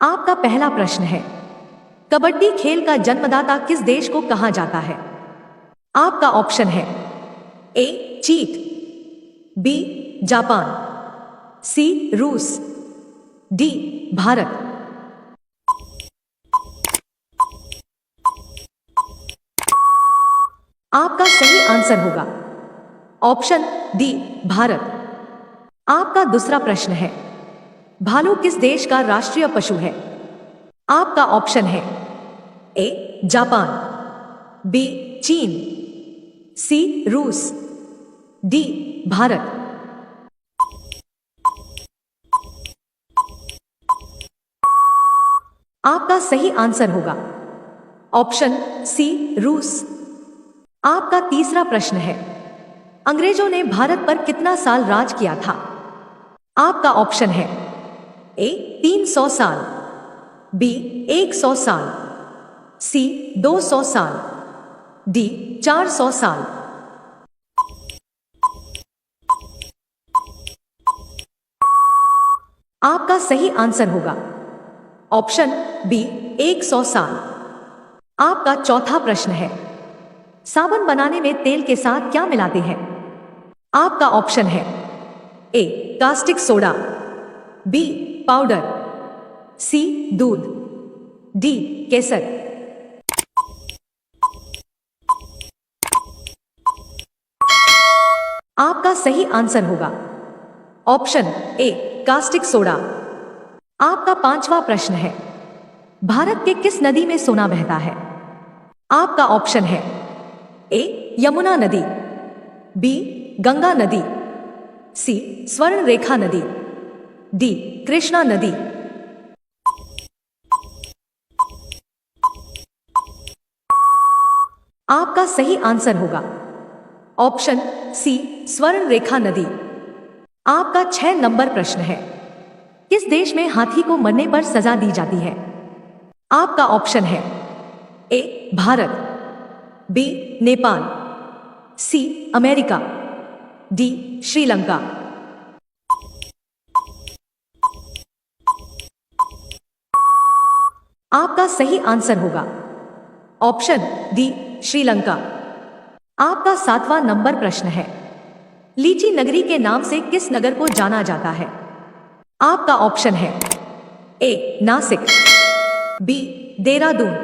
आपका पहला प्रश्न है, कबड्डी खेल का जन्मदाता किस देश को कहा जाता है? आपका ऑप्शन है ए चीन, बी जापान, सी रूस, डी भारत। आपका सही आंसर होगा ऑप्शन डी भारत। आपका दूसरा प्रश्न है, भालू किस देश का राष्ट्रीय पशु है? आपका ऑप्शन है ए जापान, बी चीन, सी रूस, डी भारत। आपका सही आंसर होगा ऑप्शन सी रूस। आपका तीसरा प्रश्न है, अंग्रेजों ने भारत पर कितना साल राज किया था? आपका ऑप्शन है ए 300 साल, बी 100 साल, सी 200 साल, डी 400 साल। आपका सही आंसर होगा ऑप्शन बी 100 साल। आपका चौथा प्रश्न है, साबुन बनाने में तेल के साथ क्या मिलाते हैं? आपका ऑप्शन है ए कास्टिक सोडा, बी पाउडर, सी दूध, डी केसर। आपका सही आंसर होगा ऑप्शन ए कास्टिक सोडा। आपका पांचवा प्रश्न है, भारत के किस नदी में सोना बहता है? आपका ऑप्शन है ए यमुना नदी, बी गंगा नदी, सी स्वर्ण रेखा नदी, डी कृष्णा नदी। आपका सही आंसर होगा ऑप्शन सी स्वर्ण रेखा नदी। आपका 6 नंबर प्रश्न है, किस देश में हाथी को मरने पर सजा दी जाती है? आपका ऑप्शन है A Bharat, B Nepal, C America, D Sri Lanka. आपका सही आंसर होगा ऑप्शन डी श्रीलंका। आपका 7वां नंबर प्रश्न है, लीची नगरी के नाम से किस नगर को जाना जाता है? आपका ऑप्शन है ए नासिक, बी देहरादून,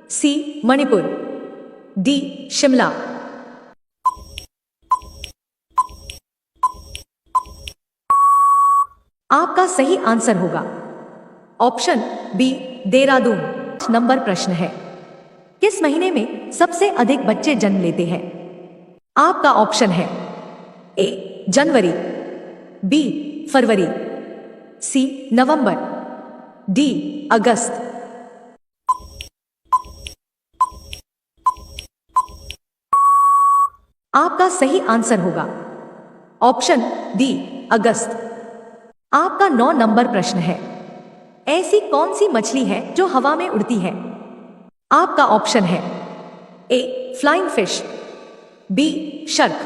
सी मणिपुर, डी शिमला। आपका सही आंसर होगा ऑप्शन बी देहरादून। नंबर प्रश्न है, किस महीने में सबसे अधिक बच्चे जन्म लेते हैं? आपका ऑप्शन है ए जनवरी, बी फरवरी, सी नवंबर, डी अगस्त। आपका सही आंसर होगा ऑप्शन डी अगस्त। आपका 9 नंबर प्रश्न है, ऐसी कौन सी मछली है जो हवा में उड़ती है? आपका ऑप्शन है ए फ्लाइंग फिश, बी शार्क,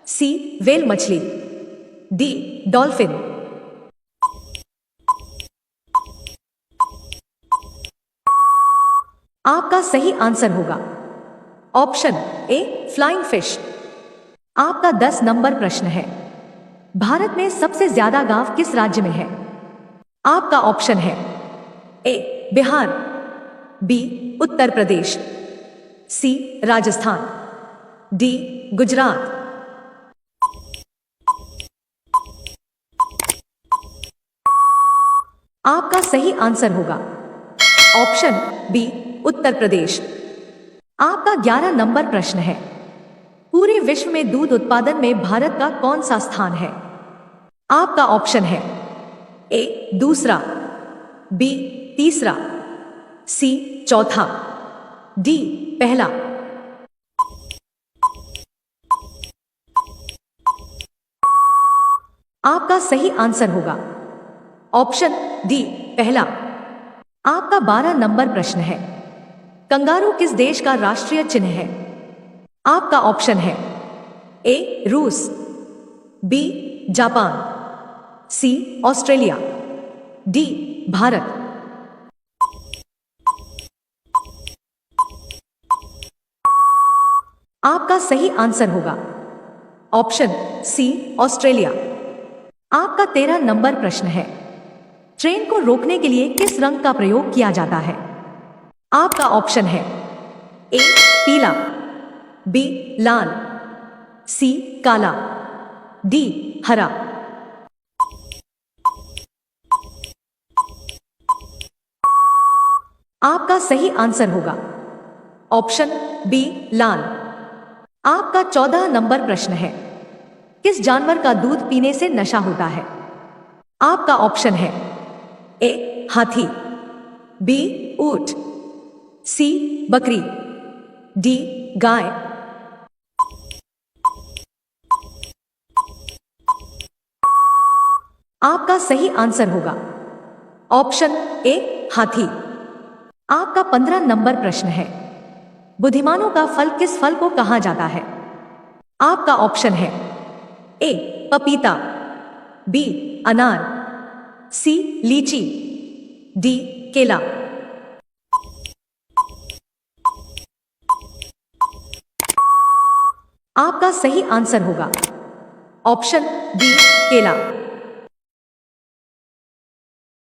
सी व्हेल मछली, डी डॉल्फिन। आपका सही आंसर होगा ऑप्शन ए फ्लाइंग फिश। आपका 10 नंबर प्रश्न है, भारत में सबसे ज्यादा गांव किस राज्य में है? आपका ऑप्शन है ए बिहार, बी उत्तर प्रदेश, सी राजस्थान, डी गुजरात। आपका सही आंसर होगा ऑप्शन बी उत्तर प्रदेश। आपका 11 नंबर प्रश्न है, पूरे विश्व में दूध उत्पादन में भारत का कौन सा स्थान है? आपका ऑप्शन है ए दूसरा, बी तीसरा, सी चौथा, डी पहला। आपका सही आंसर होगा ऑप्शन डी पहला। आपका 12 नंबर प्रश्न है, कंगारू किस देश का राष्ट्रीय चिन्ह है? आपका ऑप्शन है ए रूस, बी जापान, सी ऑस्ट्रेलिया, डी भारत। आपका सही आंसर होगा ऑप्शन सी, ऑस्ट्रेलिया। आपका 13 नंबर प्रश्न है, ट्रेन को रोकने के लिए किस रंग का प्रयोग किया जाता है? आपका ऑप्शन है ए, पीला, बी, लाल, सी, काला, डी, हरा। आपका सही आंसर होगा ऑप्शन बी, लाल। आपका 14 नंबर प्रश्न है, किस जानवर का दूध पीने से नशा होता है? आपका ऑप्शन है ए, हाथी, बी, ऊंट, सी, बकरी, डी, गाय। आपका सही आंसर होगा ऑप्शन ए, हाथी। आपका 15 नंबर प्रश्न है, बुद्धिमानों का फल किस फल को कहा जाता है? आपका ऑप्शन है ए, पपीता, बी, अनार, सी, लीची, डी, केला। आपका सही आंसर होगा ऑप्शन बी, केला।